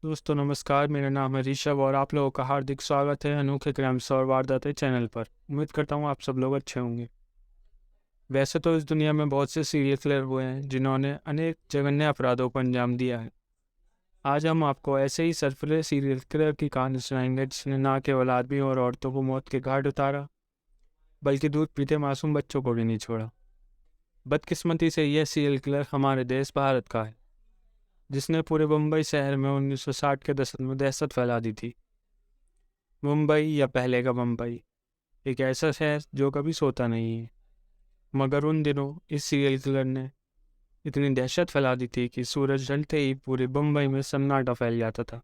दोस्तों नमस्कार, मेरा नाम है ऋषभ और आप लोगों का हार्दिक स्वागत है अनोखे क्राइम्स और वारदातें चैनल पर। उम्मीद करता हूँ आप सब लोग अच्छे होंगे। वैसे तो इस दुनिया में बहुत से सीरियल किलर हुए हैं जिन्होंने अनेक जघन्य अपराधों को अंजाम दिया है। आज हम आपको ऐसे ही सरफिले सीरियल किलर की कहानी सुनाएंगे जिसने न केवल आदमी और औरतों को मौत के घाट उतारा, बल्कि दूध पीते मासूम बच्चों को भी नहीं छोड़ा। बदकिस्मती से यह सीरियल किलर हमारे देश भारत का है, जिसने पूरे मुंबई शहर में 1960 के दशक में दहशत फैला दी थी। मुंबई या पहले का मुंबई एक ऐसा शहर जो कभी सोता नहीं है, मगर उन दिनों इस सीरियल किलर ने इतनी दहशत फैला दी थी कि सूरज ढलते ही पूरे मुंबई में सन्नाटा फैल जाता था।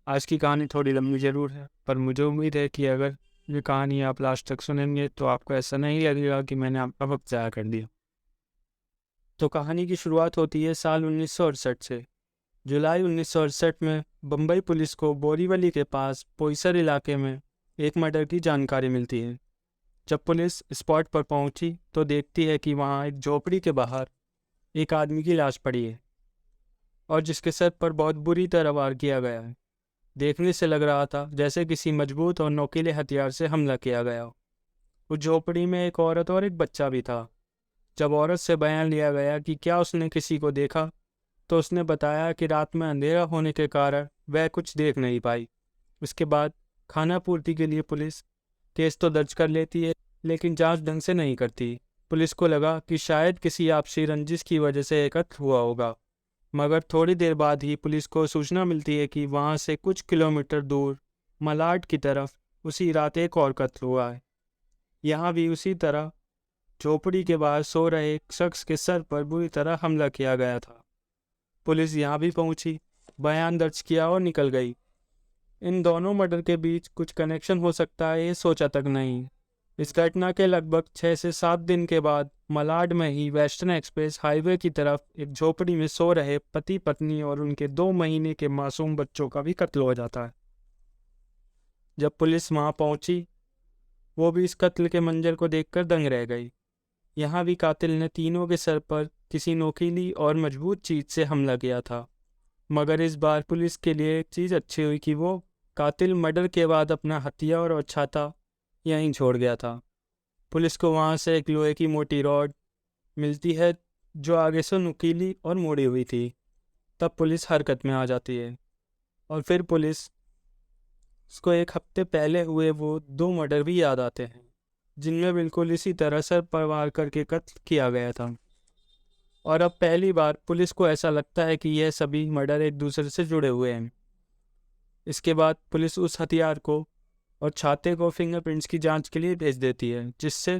आज की कहानी थोड़ी लंबी जरूर है, पर मुझे उम्मीद है कि अगर ये कहानी आप लास्ट तक सुनेंगे तो आपको ऐसा नहीं लगेगा कि मैंने आपका वक्त ज़ाया कर दिया। तो कहानी की शुरुआत होती है साल 1968 से। जुलाई 1968 में बम्बई पुलिस को बोरीवली के पास पोईसर इलाके में एक मर्डर की जानकारी मिलती है। जब पुलिस स्पॉट पर पहुंची तो देखती है कि वहां एक झोपड़ी के बाहर एक आदमी की लाश पड़ी है और जिसके सर पर बहुत बुरी तरह वार किया गया है। देखने से लग रहा था जैसे किसी मजबूत और नोकीले हथियार से हमला किया गया हो। उस झोपड़ी में एक औरत और एक बच्चा भी था। जब औरत से बयान लिया गया कि क्या उसने किसी को देखा, तो उसने बताया कि रात में अंधेरा होने के कारण वह कुछ देख नहीं पाई। उसके बाद खाना पूर्ति के लिए पुलिस केस तो दर्ज कर लेती है, लेकिन जांच ढंग से नहीं करती। पुलिस को लगा कि शायद किसी आपसी रंजिश की वजह से एक कत्ल हुआ होगा, मगर थोड़ी देर बाद ही पुलिस को सूचना मिलती है कि वहां से कुछ किलोमीटर दूर मलाड की तरफ उसी रात एक और कत्ल हुआ है। यहाँ भी उसी तरह झोपड़ी के बाहर सो रहे एक शख्स के सर पर बुरी तरह हमला किया गया था। पुलिस यहाँ भी पहुंची, बयान दर्ज किया और निकल गई। इन दोनों मर्डर के बीच कुछ कनेक्शन हो सकता है ये सोचा तक नहीं। इस घटना के लगभग 6 से 7 दिन के बाद मलाड में ही वेस्टर्न एक्सप्रेस हाईवे की तरफ एक झोपड़ी में सो रहे पति पत्नी और उनके 2 महीने के मासूम बच्चों का भी कत्ल हो जाता है। जब पुलिस वहां पहुंची, वो भी इस कत्ल के मंजर को देखकर दंग रह गई। यहाँ भी कातिल ने तीनों के सर पर किसी नोकीली और मजबूत चीज से हमला किया था, मगर इस बार पुलिस के लिए एक चीज़ अच्छी हुई कि वो कातिल मर्डर के बाद अपना हथियार और छाता यहीं छोड़ गया था। पुलिस को वहाँ से एक लोहे की मोटी रॉड मिलती है जो आगे से नुकीली और मोड़ी हुई थी। तब पुलिस हरकत में आ जाती है और फिर पुलिस उसको एक हफ्ते पहले हुए वो 2 मर्डर भी याद आते हैं, जिनमें बिल्कुल इसी तरह सर पर वार करके कत्ल किया गया था। और अब पहली बार पुलिस को ऐसा लगता है कि यह सभी मर्डर एक दूसरे से जुड़े हुए हैं। इसके बाद पुलिस उस हथियार को और छाते को फिंगरप्रिंट्स की जांच के लिए भेज देती है, जिससे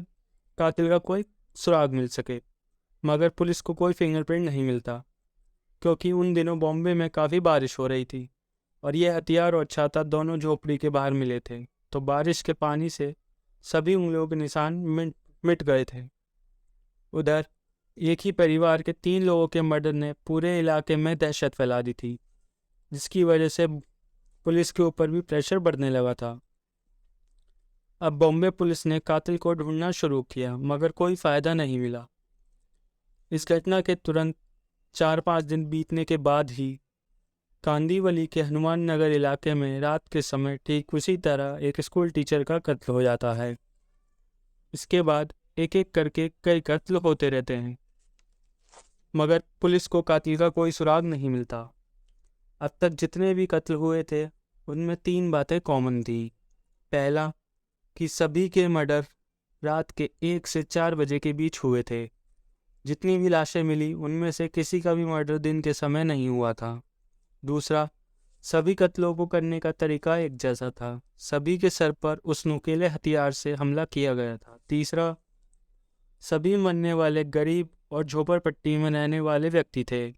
कातिल का कोई सुराग मिल सके। मगर पुलिस को कोई फिंगरप्रिंट नहीं मिलता, क्योंकि उन दिनों बॉम्बे में काफ़ी बारिश हो रही थी और यह हथियार और छाता दोनों झोपड़ी के बाहर मिले थे। तो बारिश के पानी से सभी उंगलियों के निशान मिट गए थे। उधर एक ही परिवार के 3 लोगों के मर्डर ने पूरे इलाके में दहशत फैला दी थी, जिसकी वजह से पुलिस के ऊपर भी प्रेशर बढ़ने लगा था। अब बॉम्बे पुलिस ने कातिल को ढूंढना शुरू किया, मगर कोई फायदा नहीं मिला। इस घटना के तुरंत 4-5 दिन बीतने के बाद ही कांदीवली के हनुमान नगर इलाके में रात के समय ठीक उसी तरह एक स्कूल टीचर का कत्ल हो जाता है। इसके बाद एक एक करके कई कत्ल होते रहते हैं, मगर पुलिस को कातिल का कोई सुराग नहीं मिलता। अब तक जितने भी कत्ल हुए थे उनमें 3 बातें कॉमन थी। पहला, कि सभी के मर्डर रात के 1 से 4 बजे के बीच हुए थे। जितनी भी लाशें मिली उनमें से किसी का भी मर्डर दिन के समय नहीं हुआ था। दूसरा, सभी कत्लों को करने का तरीका एक जैसा था, सभी के सर पर उस नुकीले हथियार से हमला किया गया था। तीसरा, सभी मरने वाले गरीब और झोपड़पट्टी में रहने वाले व्यक्ति थे,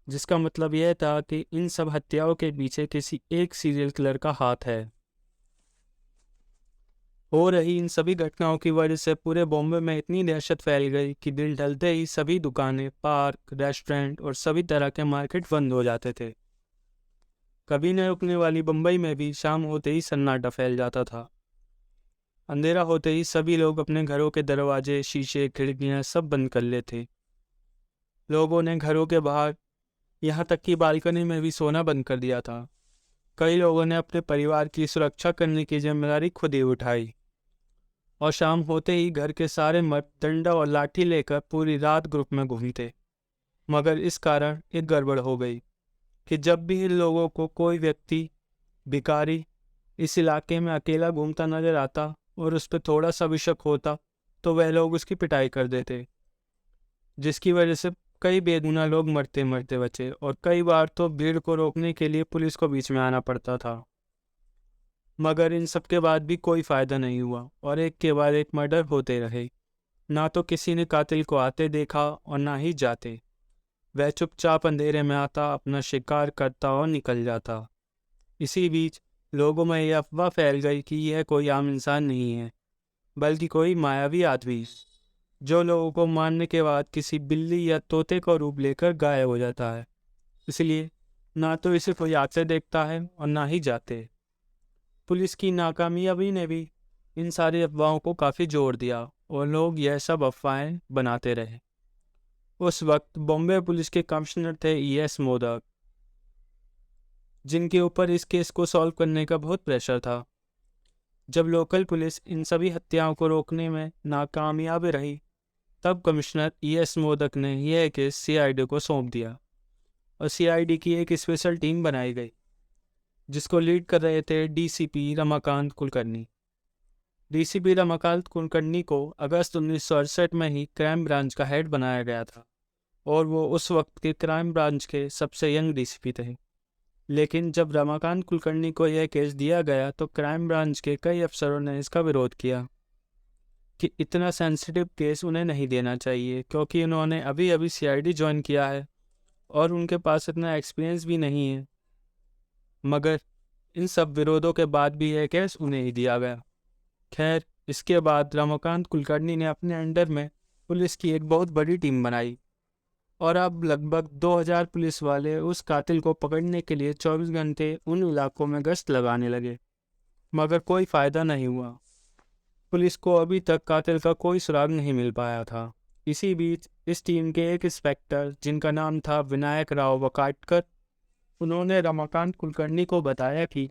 जिसका मतलब यह था कि इन सब हत्याओं के पीछे किसी एक सीरियल किलर का हाथ है। हो रही इन सभी घटनाओं की वजह से पूरे बॉम्बे में इतनी दहशत फैल गई कि दिन ढलते ही सभी दुकानें, पार्क, रेस्टोरेंट और सभी तरह के मार्केट बंद हो जाते थे। कभी न रुकने वाली बम्बई में भी शाम होते ही सन्नाटा फैल जाता था। अंधेरा होते ही सभी लोग अपने घरों के दरवाजे, शीशे, खिड़कियां सब बंद कर लेते। लोगों ने घरों के बाहर यहाँ तक कि बालकनी में भी सोना बंद कर दिया था। कई लोगों ने अपने परिवार की सुरक्षा करने की जिम्मेदारी खुद ही उठाई और शाम होते ही घर के सारे मर्द डंडा और लाठी लेकर पूरी रात ग्रुप में घूमते। मगर इस कारण एक गड़बड़ हो गई कि जब भी इन लोगों को कोई व्यक्ति भिखारी इस इलाके में अकेला घूमता नजर आता और उस पर थोड़ा सा भी शक होता तो वह लोग उसकी पिटाई कर देते, जिसकी वजह से कई बेगुनाह लोग मरते मरते बचे और कई बार तो भीड़ को रोकने के लिए पुलिस को बीच में आना पड़ता था। मगर इन सब के बाद भी कोई फायदा नहीं हुआ और एक के बाद एक मर्डर होते रहे। ना तो किसी ने कातिल को आते देखा और ना ही जाते। वह चुपचाप अंधेरे में आता, अपना शिकार करता और निकल जाता। इसी बीच लोगों में यह अफवाह फैल गई कि यह कोई आम इंसान नहीं है, बल्कि कोई मायावी आदमी जो लोगों को मारने के बाद किसी बिल्ली या तोते का रूप लेकर गायब हो जाता है। इसलिए ना तो इसे कोई आते देखता है और ना ही जाते। पुलिस की नाकामयाबी ने भी इन सारी अफवाहों को काफ़ी जोर दिया और लोग यह सब अफवाहें बनाते रहे। उस वक्त बॉम्बे पुलिस के कमिश्नर थे E.S. मोदक, जिनके ऊपर इस केस को सॉल्व करने का बहुत प्रेशर था। जब लोकल पुलिस इन सभी हत्याओं को रोकने में नाकामयाब रही, तब कमिश्नर E.S. मोदक ने यह केस CID को सौंप दिया और CID की एक स्पेशल टीम बनाई गई, जिसको लीड कर रहे थे DCP रमाकांत कुलकर्णी। DCP रमाकांत कुलकर्णी को अगस्त 1968 में ही क्राइम ब्रांच का हेड बनाया गया था और वो उस वक्त के क्राइम ब्रांच के सबसे यंग DCP थे। लेकिन जब रमाकांत कुलकर्णी को यह केस दिया गया तो क्राइम ब्रांच के कई अफसरों ने इसका विरोध किया कि इतना सेंसिटिव केस उन्हें नहीं देना चाहिए, क्योंकि उन्होंने अभी अभी CID ज्वाइन किया है और उनके पास इतना एक्सपीरियंस भी नहीं है। मगर इन सब विरोधों के बाद भी यह केस उन्हें ही दिया गया। खैर, इसके बाद रमाकांत कुलकर्णी ने अपने अंडर में पुलिस की एक बहुत बड़ी टीम बनाई और अब लगभग 2000 पुलिस वाले उस कातिल को पकड़ने के लिए 24 घंटे उन इलाकों में गश्त लगाने लगे। मगर कोई फ़ायदा नहीं हुआ। पुलिस को अभी तक कातिल का कोई सुराग नहीं मिल पाया था। इसी बीच इस टीम के एक इंस्पेक्टर, जिनका नाम था विनायक राव वकाटकर, उन्होंने रमाकांत कुलकर्णी को बताया कि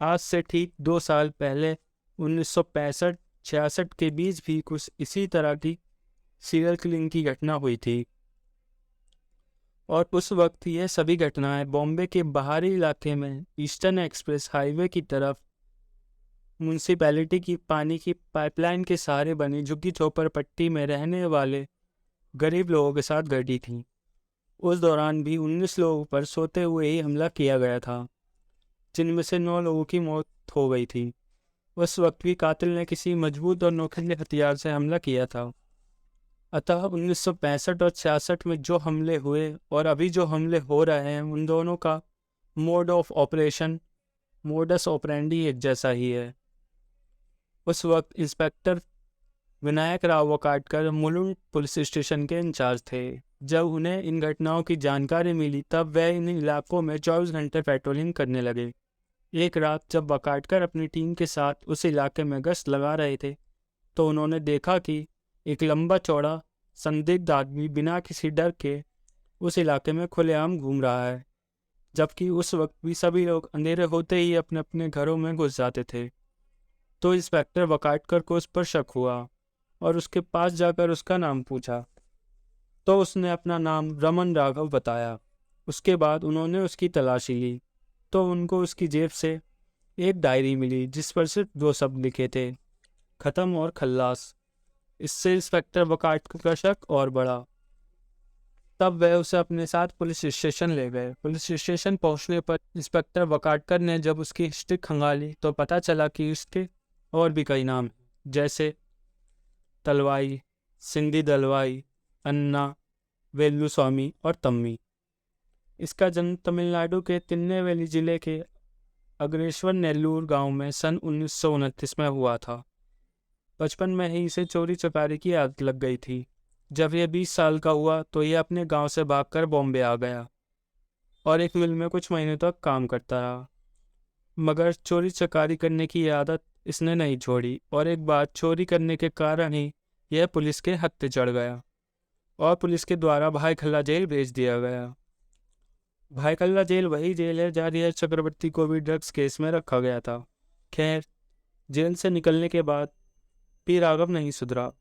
आज से ठीक 2 साल पहले 1965-66 के बीच भी कुछ इसी तरह की सीरियल किलिंग की घटना हुई थी और उस वक्त यह सभी घटनाएं बॉम्बे के बाहरी इलाके में ईस्टर्न एक्सप्रेस हाईवे की तरफ म्यूनसिपैलिटी की पानी की पाइपलाइन के सहारे बनी झुग्गी झोपड़पट्टी में रहने वाले गरीब लोगों के साथ घटी थी। उस दौरान भी 19 लोगों पर सोते हुए ही हमला किया गया था, जिनमें से 9 लोगों की मौत हो गई थी। उस वक्त भी कातिल ने किसी मजबूत और नोखिले हथियार से हमला किया था। अतः 1965 और 66 में जो हमले हुए और अभी जो हमले हो रहे हैं, उन दोनों का mode of operation, modus operandi एक जैसा ही है। उस वक्त inspector Vinayak Rao Vakatkar Mulund police station के इंचार्ज थे। जब उन्हें इन घटनाओं की जानकारी मिली तब वह इन इलाकों में 24 घंटे पेट्रोलिंग करने लगे। एक रात जब वकाटकर अपनी टीम के साथ उस इलाके में गश्त लगा रहे थे तो उन्होंने देखा कि एक लंबा चौड़ा संदिग्ध आदमी बिना किसी डर के उस इलाके में खुलेआम घूम रहा है, जबकि उस वक्त भी सभी लोग अंधेरे होते ही अपने अपने घरों में घुस जाते थे। तो इंस्पेक्टर वकाटकर को उस पर शक हुआ और उसके पास जाकर उसका नाम पूछा तो उसने अपना नाम रमन राघव बताया। उसके बाद उन्होंने उसकी तलाशी ली तो उनको उसकी जेब से एक डायरी मिली जिस पर सिर्फ 2 शब्द लिखे थे, ख़त्म और खल्लास। इससे इंस्पेक्टर वकाटकर का शक और बढ़ा। तब वह उसे अपने साथ पुलिस स्टेशन ले गए। पुलिस स्टेशन पहुंचने पर इंस्पेक्टर वकाटकर ने जब उसकी हिस्ट्री खंगाली तो पता चला कि उसके और भी कई नाम हैं, जैसे तलवाई, सिंधी दलवाई, अन्ना, वेलुस्वामी और तम्मी। इसका जन्म तमिलनाडु के तिरुनेलवेली जिले के अग्रेश्वर नेल्लूर गांव में सन 1929 में हुआ था। बचपन में ही इसे चोरी चकारी की आदत लग गई थी। जब यह 20 साल का हुआ तो यह अपने गांव से भागकर बॉम्बे आ गया और एक मिल में कुछ महीनों तक काम करता रहा। मगर चोरी चकारी करने की आदत इसने नहीं छोड़ी और एक बार चोरी करने के कारण ही यह पुलिस के हत्थे चढ़ गया और पुलिस के द्वारा भाई खल्ला जेल भेज दिया गया। भाईकल्ला जेल वही जेल है जहाँ रियाज चक्रवर्ती को भी ड्रग्स केस में रखा गया था। खैर, जेल से निकलने के बाद भी राघव नहीं सुधरा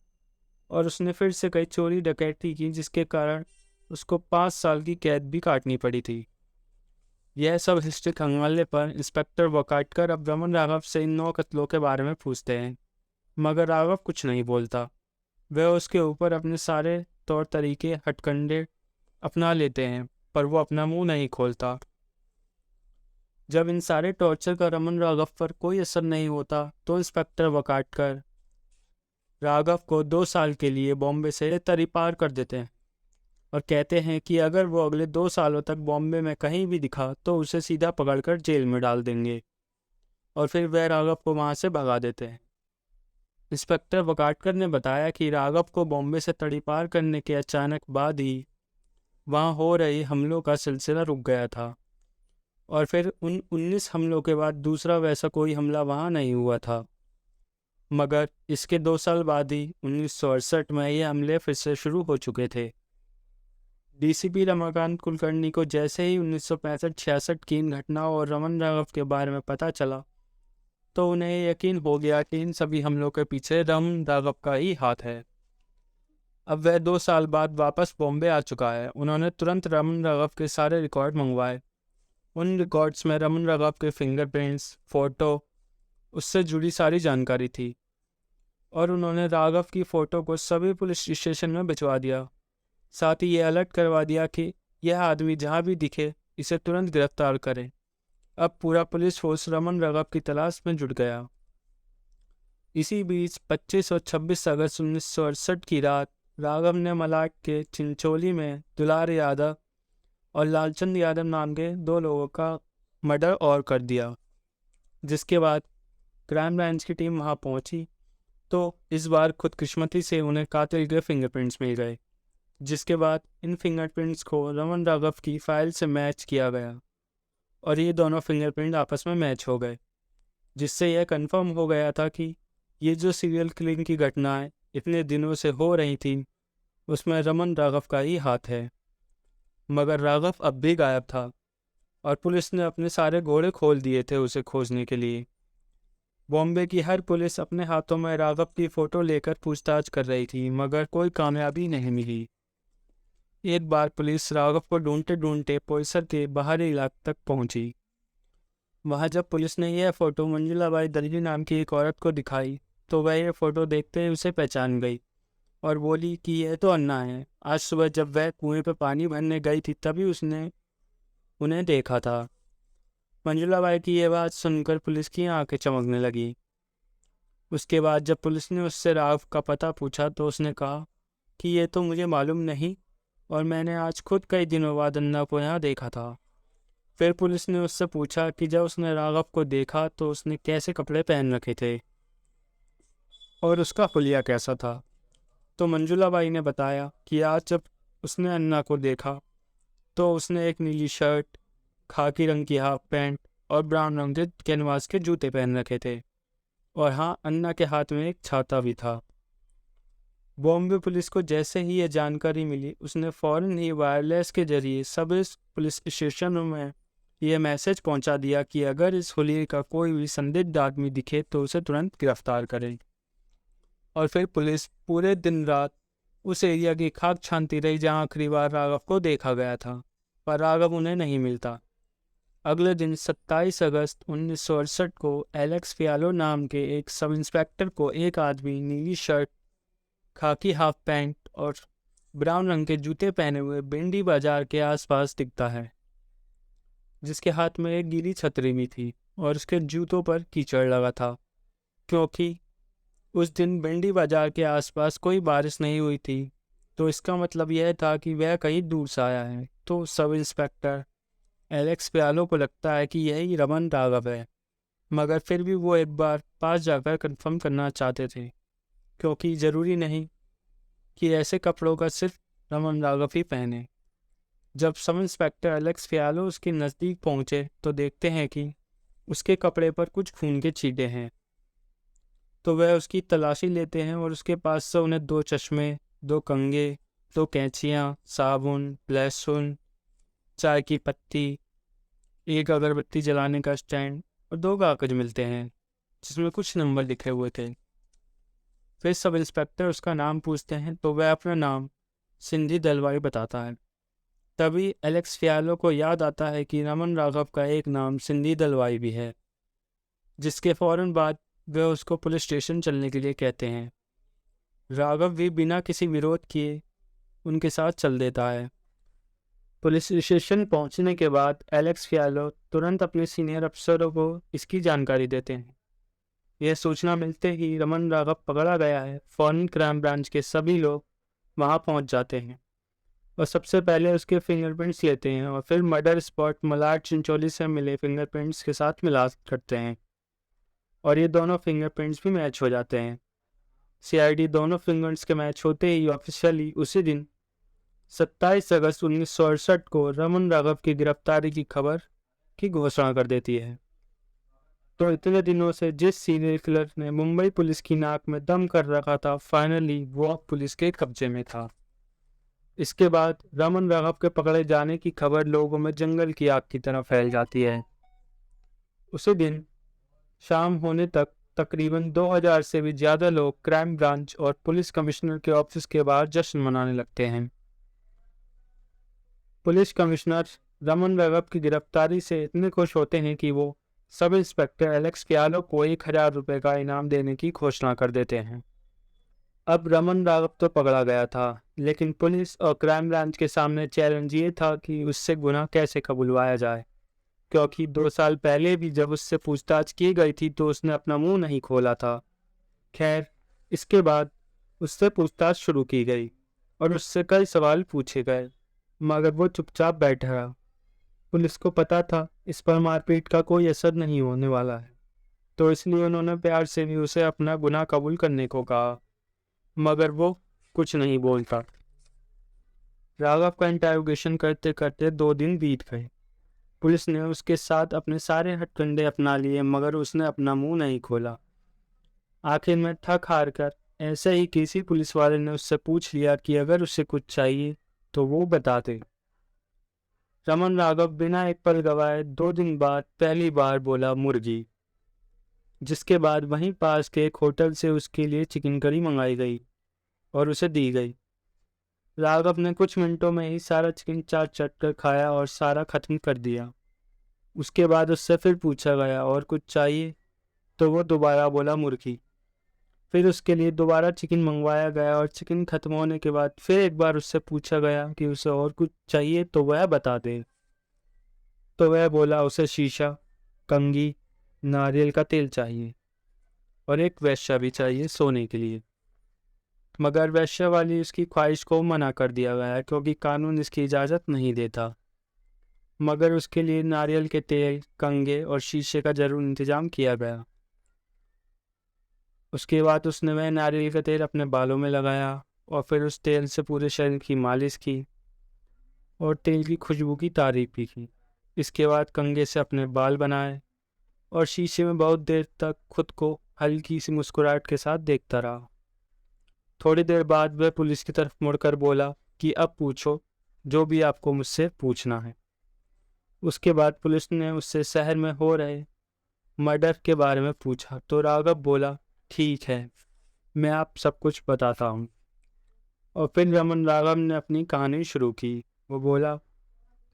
और उसने फिर से कई चोरी डकैती की, जिसके कारण उसको 5 साल की कैद भी काटनी पड़ी थी। यह सब हिस्ट्री खंगालने पर इंस्पेक्टर वकाटकर अब रमन राघव से इन 9 कत्लों के बारे में पूछते हैं, मगर राघव कुछ नहीं बोलता। वह उसके ऊपर अपने सारे तौर तरीके हथकंडे अपना लेते हैं, पर वो अपना मुंह नहीं खोलता। जब इन सारे टॉर्चर का रमन राघव पर कोई असर नहीं होता तो इंस्पेक्टर वकाटकर राघव को 2 साल के लिए बॉम्बे से तरी पार कर देते हैं और कहते हैं कि अगर वो अगले 2 सालों तक बॉम्बे में कहीं भी दिखा तो उसे सीधा पकड़कर जेल में डाल देंगे, और फिर वह राघव को वहां से भगा देते हैं। इंस्पेक्टर वकाटकर ने बताया कि राघव को बॉम्बे से तड़ी पार करने के अचानक बाद ही वहां हो रहे हमलों का सिलसिला रुक गया था, और फिर उन 19 हमलों के बाद दूसरा वैसा कोई हमला वहां नहीं हुआ था। मगर इसके 2 साल बाद ही 1968 में ये हमले फिर से शुरू हो चुके थे। डीसीपी रमाकांत कुलकर्णी को जैसे ही 1965-66 की इन घटनाओं और रमन राघव के बारे में पता चला तो उन्हें यकीन हो गया कि इन सभी हमलों के पीछे रमन राघव का ही हाथ है। अब वह 2 साल बाद वापस बॉम्बे आ चुका है। उन्होंने तुरंत रमन राघव के सारे रिकॉर्ड मंगवाए। उन रिकॉर्ड्स में रमन राघव के फिंगरप्रिंट्स, फोटो, उससे जुड़ी सारी जानकारी थी, और उन्होंने राघव की फ़ोटो को सभी पुलिस स्टेशन में भिजवा दिया। साथ ही ये अलर्ट करवा दिया कि यह आदमी जहाँ भी दिखे इसे तुरंत गिरफ्तार करें। अब पूरा पुलिस फोर्स रमन राघव की तलाश में जुट गया। इसी बीच 25 और 26 अगस्त 1968 की रात राघव ने मलाड के चिंचोली में दुलार यादव और लालचंद यादव नाम के 2 लोगों का मर्डर और कर दिया। जिसके बाद क्राइम ब्रांच की टीम वहां पहुंची तो इस बार खुदकिस्मती से उन्हें कातिल के फिंगरप्रिंट्स मिल गए, जिसके बाद इन फिंगरप्रिंट्स को रमन राघव की फाइल से मैच किया गया और ये दोनों फिंगरप्रिंट आपस में मैच हो गए, जिससे यह कंफर्म हो गया था कि ये जो सीरियल किलिंग की घटनाएं इतने दिनों से हो रही थी उसमें रमन राघव का ही हाथ है। मगर राघव अब भी गायब था और पुलिस ने अपने सारे घोड़े खोल दिए थे उसे खोजने के लिए। बॉम्बे की हर पुलिस अपने हाथों में राघव की फ़ोटो लेकर पूछताछ कर रही थी, मगर कोई कामयाबी नहीं मिली। एक बार पुलिस राघव को ढूंढते ढूंढते परिसर के बाहरी इलाके तक पहुंची। वहां जब पुलिस ने यह फ़ोटो मंजुलाबाई दर्जी नाम की एक औरत को दिखाई तो वह यह फ़ोटो देखते ही उसे पहचान गई और बोली कि यह तो अन्ना है। आज सुबह जब वह कुएं पर पानी भरने गई थी तभी उसने उन्हें देखा था। मंजुलाबाई की यह बात सुनकर पुलिस की आंखें चमकने लगी। उसके बाद जब पुलिस ने उससे राघव का पता पूछा तो उसने कहा कि ये तो मुझे मालूम नहीं और मैंने आज खुद कई दिनों बाद अन्ना को यहाँ देखा था। फिर पुलिस ने उससे पूछा कि जब उसने राघव को देखा तो उसने कैसे कपड़े पहन रखे थे और उसका हुलिया कैसा था। तो मंजुलाबाई ने बताया कि आज जब उसने अन्ना को देखा तो उसने एक नीली शर्ट, खाकी रंग की हाफ पैंट और ब्राउन रंग के कैनवास के जूते पहन रखे थे, और हाँ, अन्ना के हाथ में एक छाता भी था। बॉम्बे पुलिस को जैसे ही यह जानकारी मिली उसने फौरन ही वायरलेस के जरिए सब इस पुलिस स्टेशनों में यह मैसेज पहुंचा दिया कि अगर इस हुलिये का कोई भी संदिग्ध आदमी दिखे तो उसे तुरंत गिरफ्तार करें। और फिर पुलिस पूरे दिन रात उस एरिया की खाक छानती रही जहां आखिरी बार राघव को देखा गया था, पर राघव उन्हें नहीं मिलता। अगले दिन 27 अगस्त 1968 को एलेक्स फियालो नाम के एक सब इंस्पेक्टर को एक आदमी नीली शर्ट, खाकी हाफ पैंट और ब्राउन रंग के जूते पहने हुए भिंडी बाजार के आसपास दिखता है, जिसके हाथ में एक गीली छतरी भी थी और उसके जूतों पर कीचड़ लगा था, क्योंकि उस दिन भिंडी बाजार के आसपास कोई बारिश नहीं हुई थी। तो इसका मतलब यह था कि वह कहीं दूर से आया है। तो सब इंस्पेक्टर एलेक्स प्यालो को लगता है कि यही रमन राघव है, मगर फिर भी वो एक बार पास जाकर कंफर्म करना चाहते थे, क्योंकि ज़रूरी नहीं कि ऐसे कपड़ों का सिर्फ रमन राघव ही पहने। जब सब इंस्पेक्टर एलेक्स फियालो उसके नज़दीक पहुंचे तो देखते हैं कि उसके कपड़े पर कुछ खून के छींटे हैं। तो वह उसकी तलाशी लेते हैं और उसके पास से उन्हें 2 चश्मे, 2 कंघे, 2 कैंचियाँ, साबुन, लहसुन चाय की पत्ती, एक अगरबत्ती जलाने का स्टैंड और 2 कागज मिलते हैं जिसमें कुछ नंबर लिखे हुए थे। फिर सब इंस्पेक्टर उसका नाम पूछते हैं तो वह अपना नाम सिंधी दलवाई बताता है। तभी एलेक्स फियालो को याद आता है कि रमन राघव का एक नाम सिंधी दलवाई भी है, जिसके फौरन बाद वे उसको पुलिस स्टेशन चलने के लिए कहते हैं। राघव भी बिना किसी विरोध किए उनके साथ चल देता है। पुलिस स्टेशन पहुंचने के बाद एलेक्स फियालो तुरंत अपने सीनियर अफसरों को इसकी जानकारी देते हैं। यह सूचना मिलते ही रमन राघव पकड़ा गया है, फौरन क्राइम ब्रांच के सभी लोग वहां पहुंच जाते हैं और सबसे पहले उसके फिंगरप्रिंट्स लेते हैं और फिर मर्डर स्पॉट मलाड चिंचोली से मिले फिंगरप्रिंट्स के साथ मिला करते हैं और ये दोनों फिंगरप्रिंट्स भी मैच हो जाते हैं। सीआईडी दोनों फिंगर्स के मैच होते ही ऑफिशियली उसी दिन 27 अगस्त 1968 को रमन राघव की गिरफ्तारी की खबर की घोषणा कर देती है। तो इतने दिनों से जिस सीरियल किलर ने मुंबई पुलिस की नाक में दम कर रखा था, फाइनली वो अब पुलिस के कब्जे में था। इसके बाद रमन राघव के पकड़े जाने की खबर लोगों में जंगल की आग की तरह फैल जाती है। उसी दिन शाम होने तक तकरीबन 2000 से भी ज़्यादा लोग क्राइम ब्रांच और पुलिस कमिश्नर के ऑफिस के बाहर जश्न मनाने लगते हैं। पुलिस कमिश्नर रमन राघव की गिरफ्तारी से इतने खुश होते हैं कि वो सब इंस्पेक्टर एलेक्स फियालो को 1000 रुपये का इनाम देने की घोषणा कर देते हैं। अब रमन राघव तो पकड़ा गया था, लेकिन पुलिस और क्राइम ब्रांच के सामने चैलेंज ये था कि उससे गुनाह कैसे कबूलवाया जाए, क्योंकि 2 साल पहले भी जब उससे पूछताछ की गई थी तो उसने अपना मुंह नहीं खोला था। खैर, इसके बाद उससे पूछताछ शुरू की गई और उससे कई सवाल पूछे गए, मगर वो चुपचाप बैठा रहा। पुलिस को पता था इस पर मारपीट का कोई असर नहीं होने वाला है, तो इसलिए उन्होंने प्यार से भी उसे अपना गुनाह कबूल करने को कहा, मगर वो कुछ नहीं बोलता। राघव का इंटरोगेशन करते करते 2 दिन बीत गए। पुलिस ने उसके साथ अपने सारे हथकंडे अपना लिए, मगर उसने अपना मुंह नहीं खोला। आखिर में थक हार कर ऐसे ही किसी पुलिस वाले ने उससे पूछ लिया कि अगर उसे कुछ चाहिए तो वो बता दे। रमन राघव बिना एक पल गवाए 2 दिन बाद पहली बार बोला मुर्गी, जिसके बाद वहीं पास के एक होटल से उसके लिए चिकन करी मंगाई गई और उसे दी गई। राघव ने कुछ मिनटों में ही सारा चिकन चाट चट कर खाया और सारा खत्म कर दिया। उसके बाद उससे फिर पूछा गया और कुछ चाहिए, तो वो दोबारा बोला मुर्गी। फिर उसके लिए दोबारा चिकन मंगवाया गया और चिकन खत्म होने के बाद फिर एक बार उससे पूछा गया कि उसे और कुछ चाहिए तो वह बता दे। तो वह बोला उसे शीशा, कंघी, नारियल का तेल चाहिए और एक वेश्या भी चाहिए सोने के लिए, मगर वेश्या वाली उसकी ख्वाहिश को मना कर दिया गया क्योंकि कानून इसकी इजाज़त नहीं देता। मगर उसके लिए नारियल के तेल, कंघे और शीशे का जरूर इंतजाम किया गया। उसके बाद उसने वह नारियल का तेल अपने बालों में लगाया और फिर उस तेल से पूरे शरीर की मालिश की और तेल की खुशबू की तारीफ भी की। इसके बाद कंघे से अपने बाल बनाए और शीशे में बहुत देर तक खुद को हल्की सी मुस्कुराहट के साथ देखता रहा। थोड़ी देर बाद वह पुलिस की तरफ मुड़कर बोला कि अब पूछो जो भी आपको मुझसे पूछना है। उसके बाद पुलिस ने उससे शहर में हो रहे मर्डर के बारे में पूछा तो राघव बोला ठीक है, मैं आप सब कुछ बताता हूँ। और फिर रमन राघव ने अपनी कहानी शुरू की। वो बोला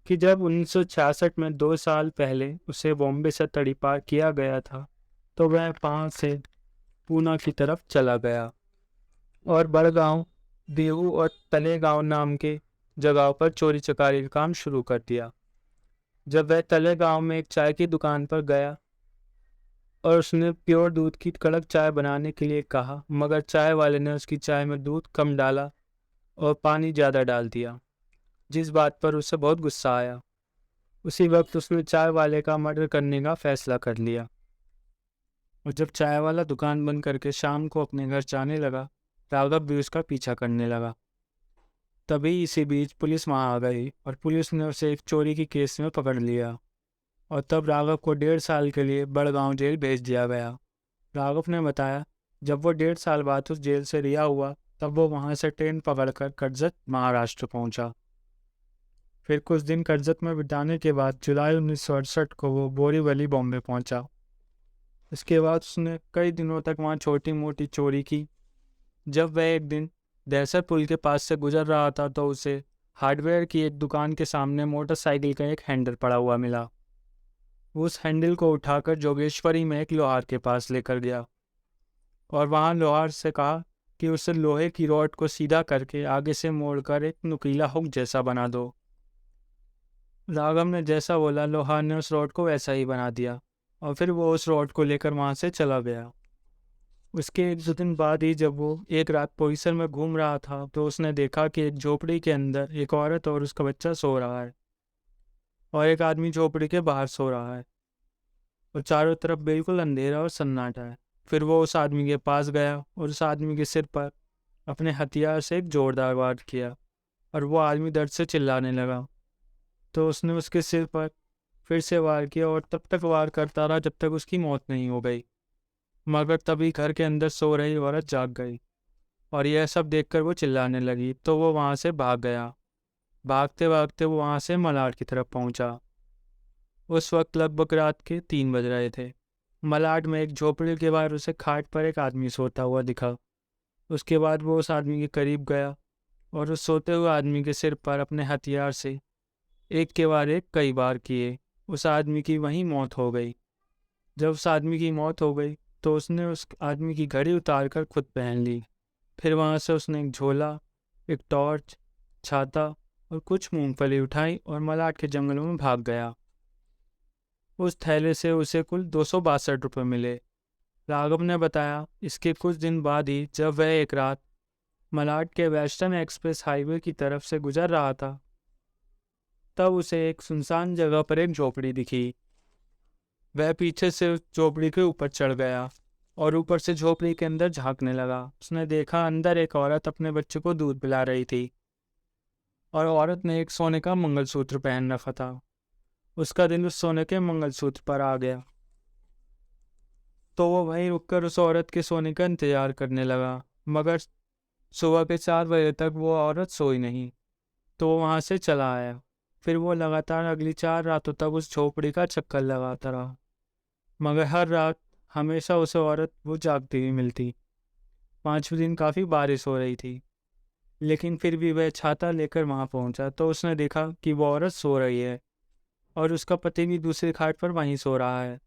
कि जब 1966 में 2 साल पहले उसे बॉम्बे से तड़ीपार किया गया था तो वह वहाँ से पूना की तरफ चला गया और बड़गांव, देहू और तलेगांव नाम के जगहों पर चोरी चकारी का काम शुरू कर दिया। जब वह तलेगांव में एक चाय की दुकान पर गया और उसने प्योर दूध की कड़क चाय बनाने के लिए कहा, मगर चाय वाले ने उसकी चाय में दूध कम डाला और पानी ज़्यादा डाल दिया, जिस बात पर उसे बहुत गुस्सा आया। उसी वक्त उसने चाय वाले का मर्डर करने का फैसला कर लिया और जब चाय वाला दुकान बंद करके शाम को अपने घर जाने लगा, राघव भी उसका पीछा करने लगा। तभी इसी बीच पुलिस वहाँ आ गई और पुलिस ने उसे एक चोरी की केस में पकड़ लिया और तब राघव को 1.5 साल के लिए बड़गांव जेल भेज दिया गया। राघव ने बताया जब वो 1.5 साल बाद उस जेल से रिहा हुआ तब वो वहाँ से ट्रेन पकड़कर कर्जत महाराष्ट्र पहुँचा। फिर कुछ दिन कर्जत में बिताने के बाद जुलाई 1968 को वो बोरीवली बॉम्बे पहुंचा। इसके बाद उसने कई दिनों तक वहाँ छोटी मोटी चोरी की। जब वह एक दिन दहसर पुल के पास से गुजर रहा था तो उसे हार्डवेयर की एक दुकान के सामने मोटरसाइकिल का एक हैंडल पड़ा हुआ मिला। वो उस हैंडल को उठाकर जोगेश्वरी में एक लोहार के पास लेकर गया और वहाँ लोहार से कहा कि उसे लोहे की रॉड को सीधा करके आगे से मोड़कर एक नुकीला हुक जैसा बना दो। राघव ने जैसा बोला, लोहार ने उस रॉड को वैसा ही बना दिया और फिर वो उस रॉड को लेकर वहाँ से चला गया। उसके एक दो दिन बाद ही जब वो एक रात परिसर में घूम रहा था तो उसने देखा कि एक झोपड़ी के अंदर एक औरत और उसका बच्चा सो रहा है और एक आदमी झोपड़ी के बाहर सो रहा है और चारों तरफ बिल्कुल अंधेरा और सन्नाटा है। फिर वो उस आदमी के पास गया और उस आदमी के सिर पर अपने हथियार से एक जोरदार वार किया और वो आदमी दर्द से चिल्लाने लगा। तो उसने उसके सिर पर फिर से वार किया और तब तक वार करता रहा जब तक उसकी मौत नहीं हो गई। मगर तभी घर के अंदर सो रही औरत जाग गई और यह सब देखकर वो चिल्लाने लगी तो वो वहाँ से भाग गया। भागते भागते वो वहाँ से मलाड की तरफ पहुँचा। उस वक्त लगभग रात के 3 बज रहे थे। मलाड में एक झोपड़ी के बाहर उसे खाट पर एक आदमी सोता हुआ दिखा। उसके बाद वो उस आदमी के करीब गया और उस सोते हुए आदमी के सिर पर अपने हथियार से एक के बाद एक कई बार किए। उस आदमी की वहीं मौत हो गई। जब उस आदमी की मौत हो गई तो उसने उस आदमी की घड़ी उतार कर खुद पहन ली। फिर वहाँ से उसने एक झोला, एक टॉर्च, छाता और कुछ मूंगफली उठाई और मलाड के जंगलों में भाग गया। उस थैले से उसे कुल 262 रुपये मिले। राघव ने बताया, इसके कुछ दिन बाद ही जब वह एक रात मलाड के वेस्टर्न एक्सप्रेस हाईवे की तरफ से गुजर रहा था तब उसे एक सुनसान जगह पर एक झोपड़ी दिखी। वह पीछे से उस झोपड़ी के ऊपर चढ़ गया और ऊपर से झोपड़ी के अंदर झांकने लगा। उसने देखा अंदर एक औरत अपने बच्चे को दूध पिला रही थी और औरत ने एक सोने का मंगलसूत्र पहन रखा था। उसका दिल उस सोने के मंगलसूत्र पर आ गया तो वो वहीं रुककर उस औरत के सोने का इंतजार करने लगा। मगर सुबह के 4 बजे तक वो औरत सोई नहीं तो वो वहाँ से चला आया। फिर वो लगातार अगली 4 रातों तक उस झोपड़ी का चक्कर लगाता रहा, मगर हर रात हमेशा उसे औरत वो जागती हुई मिलती। 5वें दिन काफ़ी बारिश हो रही थी, लेकिन फिर भी वह छाता लेकर वहाँ पहुँचा तो उसने देखा कि वो औरत सो रही है और उसका पति भी दूसरी खाट पर वहीं सो रहा है।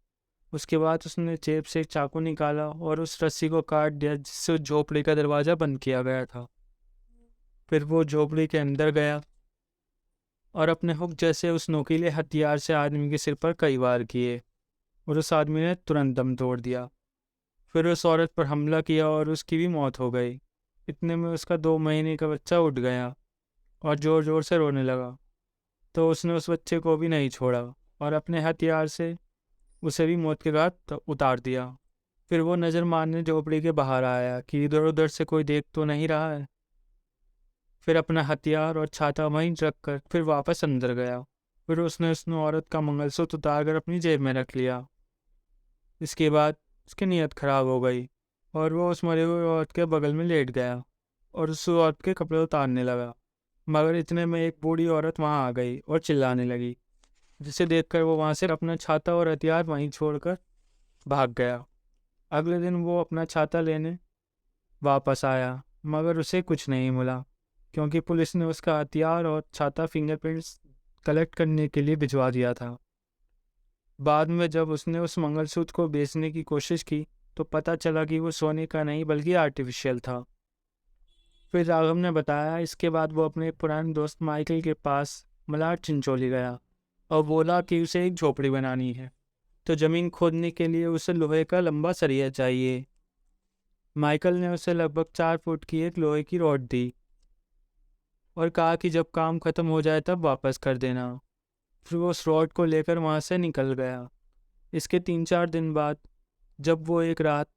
उसके बाद उसने जेब से एक चाकू निकाला और उस रस्सी को काट दिया जिससे उस झोपड़ी का दरवाज़ा बंद किया गया था। फिर वो झोपड़ी के अंदर गया और अपने हुक जैसे उस नोकीले हथियार से आदमी के सिर पर कई वार किए और उस आदमी ने तुरंत दम तोड़ दिया। फिर उस औरत पर हमला किया और उसकी भी मौत हो गई। इतने में उसका 2 महीने का बच्चा उठ गया और ज़ोर ज़ोर से रोने लगा। तो उसने उस बच्चे को भी नहीं छोड़ा और अपने हथियार से उसे भी मौत के घाट उतार दिया। फिर वो नज़र मारने झोपड़ी के बाहर आया कि इधर उधर से कोई देख तो नहीं रहा है। फिर अपना हथियार और छाता वहीं रख कर फिर वापस अंदर गया। फिर उसने औरत का मंगलसूत्र उतार कर अपनी जेब में रख लिया। इसके बाद उसकी नीयत खराब हो गई और वो उस मरे हुए औरत के बगल में लेट गया और उस औरत के कपड़े उतारने लगा। मगर इतने में एक बूढ़ी औरत वहाँ आ गई और चिल्लाने लगी, जिसे देखकर वो वहाँ से अपना छाता और हथियार वहीं छोड़कर भाग गया। अगले दिन वो अपना छाता लेने वापस आया, मगर उसे कुछ नहीं मिला क्योंकि पुलिस ने उसका हथियार और छाता फिंगरप्रिंट्स कलेक्ट करने के लिए भिजवा दिया था। बाद में जब उसने उस मंगलसूत्र को बेचने की कोशिश की तो पता चला कि वो सोने का नहीं बल्कि आर्टिफिशियल था। फिर राघव ने बताया, इसके बाद वो अपने पुराने दोस्त माइकल के पास मलाड चिंचोली गया और बोला कि उसे एक झोपड़ी बनानी है तो ज़मीन खोदने के लिए उसे लोहे का लंबा सरिया चाहिए। माइकल ने उसे लगभग 4 फुट की एक लोहे की रॉड दी और कहा कि जब काम खत्म हो जाए तब वापस कर देना। फिर वो उस रॉड को लेकर वहाँ से निकल गया। इसके 3-4 दिन बाद जब वो एक रात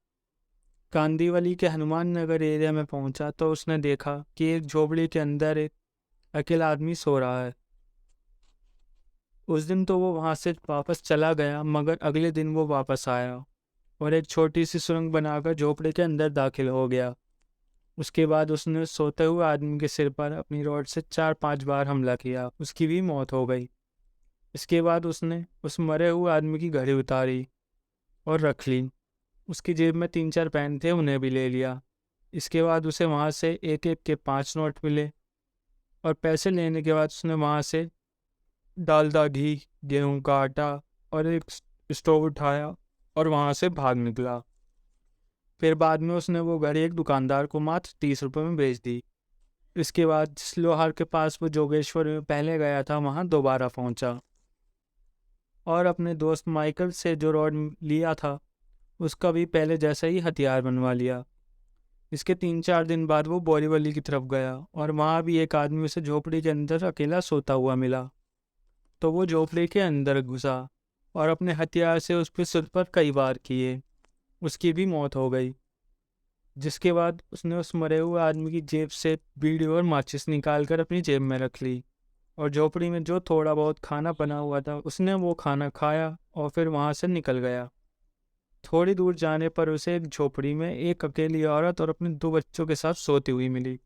कांदीवली के हनुमान नगर एरिया में पहुंचा तो उसने देखा कि एक झोपड़ी के अंदर एक अकेला आदमी सो रहा है। उस दिन तो वो वहाँ से वापस चला गया, मगर अगले दिन वो वापस आया और एक छोटी सी सुरंग बनाकर झोपड़ी के अंदर दाखिल हो गया। उसके बाद उसने सोते हुए आदमी के सिर पर अपनी रॉड से 4-5 बार हमला किया। उसकी भी मौत हो गई। इसके बाद उसने उस मरे हुए आदमी की घड़ी उतारी और रख ली। उसकी जेब में 3-4 पेन थे, उन्हें भी ले लिया। इसके बाद उसे वहाँ से एक एक के 5 नोट मिले और पैसे लेने के बाद उसने वहाँ से डालडा, घी, गेहूं का आटा और एक स्टोव उठाया और वहाँ से भाग निकला। फिर बाद में उसने वो घड़ी एक दुकानदार को मात्र 30 रुपये में बेच दी। इसके बाद जिस लोहार के पास वो जोगेश्वर में पहले गया था वहाँ दोबारा पहुँचा और अपने दोस्त माइकल से जो रॉड लिया था उसका भी पहले जैसा ही हथियार बनवा लिया। इसके 3-4 दिन बाद वो बोरीवली की तरफ गया और वहाँ भी एक आदमी उसे झोपड़ी के अंदर अकेला सोता हुआ मिला। तो वो झोपड़ी के अंदर घुसा और अपने हथियार से उस पर सिर पर कई वार किए। उसकी भी मौत हो गई। जिसके बाद उसने उस मरे हुए आदमी की जेब से बीड़ी और माचिस निकाल कर अपनी जेब में रख ली और झोपड़ी में जो थोड़ा बहुत खाना बना हुआ था उसने वो खाना खाया और फिर वहाँ से निकल गया। थोड़ी दूर जाने पर उसे एक झोपड़ी में एक अकेली औरत और अपने 2 बच्चों के साथ सोती हुई मिली।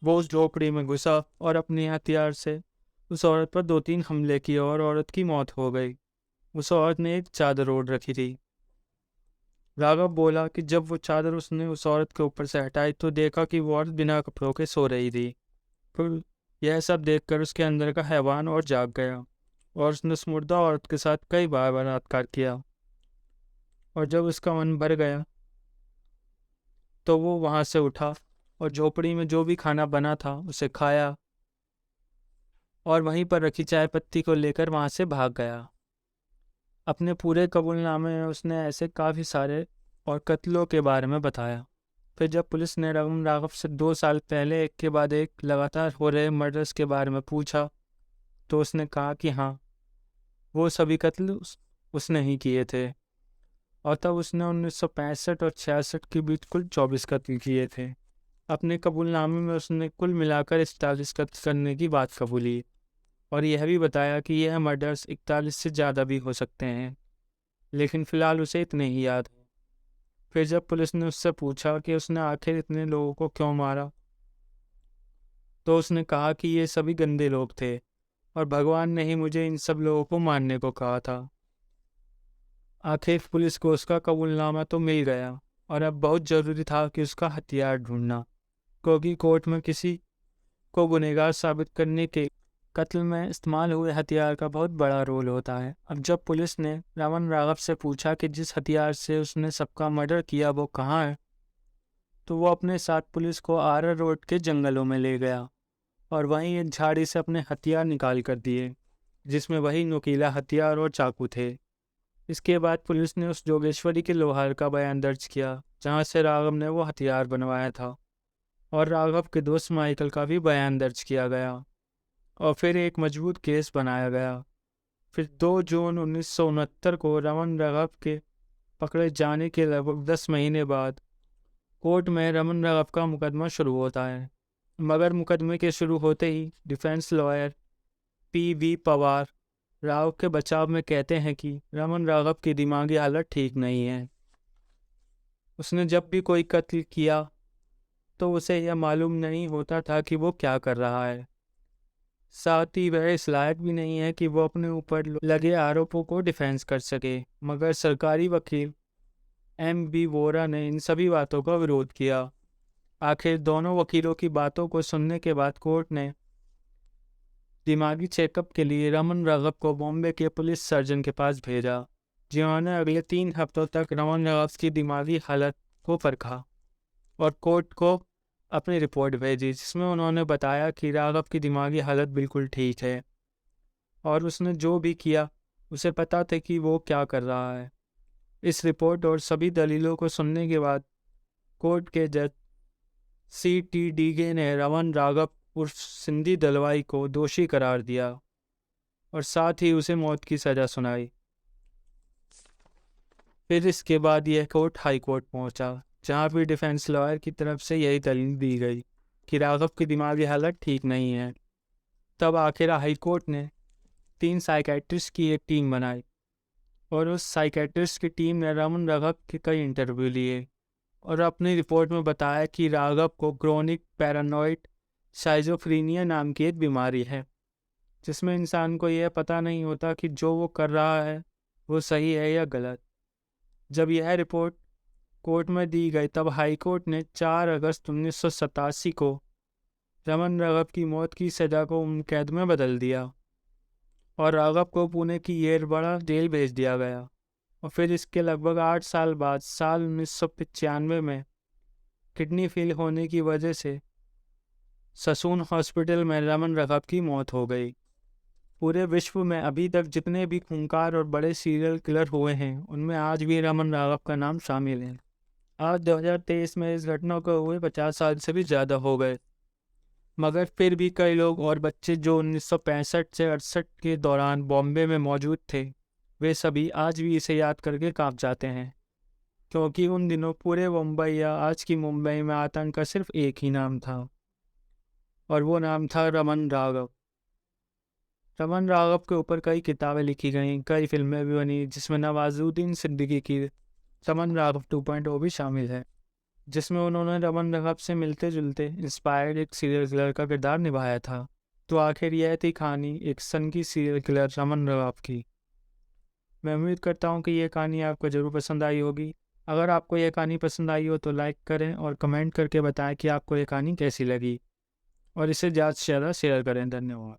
वो उस झोपड़ी में घुसा और अपने हथियार से उस औरत पर 2-3 हमले किए और औरत की मौत हो गई। उस औरत ने एक चादर ओढ़ रखी थी। राघव बोला कि जब वो चादर उसने उस औरत के ऊपर से हटाई तो देखा कि वो औरत बिना कपड़ों के सो रही थी। फिर यह सब देखकर उसके अंदर का हैवान और जाग गया और उसने उस मुर्दा औरत के साथ कई बार बलात्कार किया। और जब उसका मन भर गया तो वो वहाँ से उठा और झोपड़ी में जो भी खाना बना था उसे खाया और वहीं पर रखी चाय पत्ती को लेकर वहाँ से भाग गया। अपने पूरे कबूलनामे में उसने ऐसे काफ़ी सारे और कत्लों के बारे में बताया। फिर जब पुलिस ने रमन राघव से 2 साल पहले एक के बाद एक लगातार हो रहे मर्डर्स के बारे में पूछा तो उसने कहा कि हाँ, वो सभी कत्ल उसने ही किए थे। और तब उसने 1965 और 66 के बीच कुल 24 कत्ल किए थे। अपने कबूलनामे में उसने कुल मिलाकर 41 कत्ल करने की बात कबूली और यह भी बताया कि यह मर्डर्स 41 से ज़्यादा भी हो सकते हैं, लेकिन फ़िलहाल उसे इतने ही याद हैं। फिर जब पुलिस ने उससे पूछा कि उसने आखिर इतने लोगों को क्यों मारा तो उसने कहा कि ये सभी गंदे लोग थे और भगवान ने ही मुझे इन सब लोगों को मारने को कहा था। आखिर पुलिस को उसका कबूलनामा तो मिल गया और अब बहुत ज़रूरी था कि उसका हथियार ढूंढना, क्योंकि कोर्ट में किसी को गुनहगार साबित करने के कत्ल में इस्तेमाल हुए हथियार का बहुत बड़ा रोल होता है। अब जब पुलिस ने रमन राघव से पूछा कि जिस हथियार से उसने सबका मर्डर किया वो कहाँ है, तो वो अपने साथ पुलिस को आरर रोड के जंगलों में ले गया और वहीं एक झाड़ी से अपने हथियार निकाल कर दिए, जिसमें वही नुकीला हथियार और चाकू थे। इसके बाद पुलिस ने उस जोगेश्वरी के लोहार का बयान दर्ज किया जहाँ से राघव ने वो हथियार बनवाया था और राघव के दोस्त माइकल का भी बयान दर्ज किया गया और फिर एक मजबूत केस बनाया गया। फिर 2 जून 1969 को रमन राघव के पकड़े जाने के लगभग 10 महीने बाद कोर्ट में रमन राघव का मुकदमा शुरू होता है। मगर मुकदमे के शुरू होते ही defence lawyer P.V. Pawar Rao के बचाव में कहते हैं कि रमन राघव की दिमागी हालत ठीक नहीं है। उसने जब भी कोई कत्ल किया तो उसे यह मालूम नहीं होता था कि वो क्या कर रहा है। साथ ही वह इस लायक भी नहीं है कि वो अपने ऊपर लगे आरोपों को डिफेंस कर सके। मगर सरकारी वकील M.B. वोरा ने इन सभी बातों का विरोध किया। आखिर दोनों वकीलों की बातों को सुनने के बाद कोर्ट ने दिमागी चेकअप के लिए रमन राघव को बॉम्बे के पुलिस सर्जन के पास भेजा, जिन्होंने अगले 3 हफ्तों तक रमन राघव की दिमागी हालत को परखा और कोर्ट को अपनी रिपोर्ट भेजी, जिसमें उन्होंने बताया कि राघव की दिमागी हालत बिल्कुल ठीक है और उसने जो भी किया उसे पता था कि वो क्या कर रहा है। इस रिपोर्ट और सभी दलीलों को सुनने के बाद कोर्ट के जज C.T. डीगे ने रमन राघव उर्फ सिंधी दलवाई को दोषी करार दिया और साथ ही उसे मौत की सज़ा सुनाई। फिर इसके बाद यह कोर्ट हाई कोर्ट पहुंचा, जहां भी डिफेंस लॉयर की तरफ से यही दलील दी गई कि राघव की दिमागी हालत ठीक नहीं है। तब आखिर हाई कोर्ट ने 3 साइकेट्रिस्ट की एक टीम बनाई और उस साइकेट्रिस्ट की टीम ने रमन राघव के कई इंटरव्यू लिए और अपनी रिपोर्ट में बताया कि राघव को क्रोनिक पैरानॉइड शाइजोफ्रीनिया नाम की एक बीमारी है, जिसमें इंसान को यह पता नहीं होता कि जो वो कर रहा है वो सही है या गलत। जब यह रिपोर्ट कोर्ट में दी गई तब हाई कोर्ट ने 4 अगस्त 1987 को रमन राघव की मौत की सज़ा को उम्र कैद में बदल दिया और राघव को पुणे की येरवड़ा जेल भेज दिया गया। और फिर इसके लगभग 8 साल बाद साल 1995 में किडनी फेल होने की वजह से ससून हॉस्पिटल में रमन राघव की मौत हो गई। पूरे विश्व में अभी तक जितने भी खूंखार और बड़े सीरियल किलर हुए हैं उनमें आज भी रमन राघव का नाम शामिल है। आज 2023 में इस घटना को हुए 50 साल से भी ज़्यादा हो गए, मगर फिर भी कई लोग और बच्चे जो 1965 से 68 के दौरान बॉम्बे में मौजूद थे, वे सभी आज भी इसे याद करके कांप जाते हैं, क्योंकि उन दिनों पूरे मुंबई या आज की मुंबई में आतंक का सिर्फ एक ही नाम था और वो नाम था रमन राघव। रमन राघव के ऊपर कई किताबें लिखी गईं, कई फिल्में भी बनी, जिसमें नवाजुद्दीन सिद्दीकी की रमन राघव 2.0 भी शामिल है, जिसमें उन्होंने रमन राघव से मिलते जुलते इंस्पायर्ड एक सीरियल किलर का किरदार निभाया था। तो आखिर यह थी कहानी एक सनकी सीरियल किलर रमन राघव की। मैं उम्मीद करता हूँ कि यह कहानी आपको ज़रूर पसंद आई होगी। अगर आपको यह कहानी पसंद आई हो तो लाइक करें और कमेंट करके बताएं कि आपको यह कहानी कैसी लगी, और इसे ज़्यादा से ज़्यादा शेयर करें। धन्यवाद।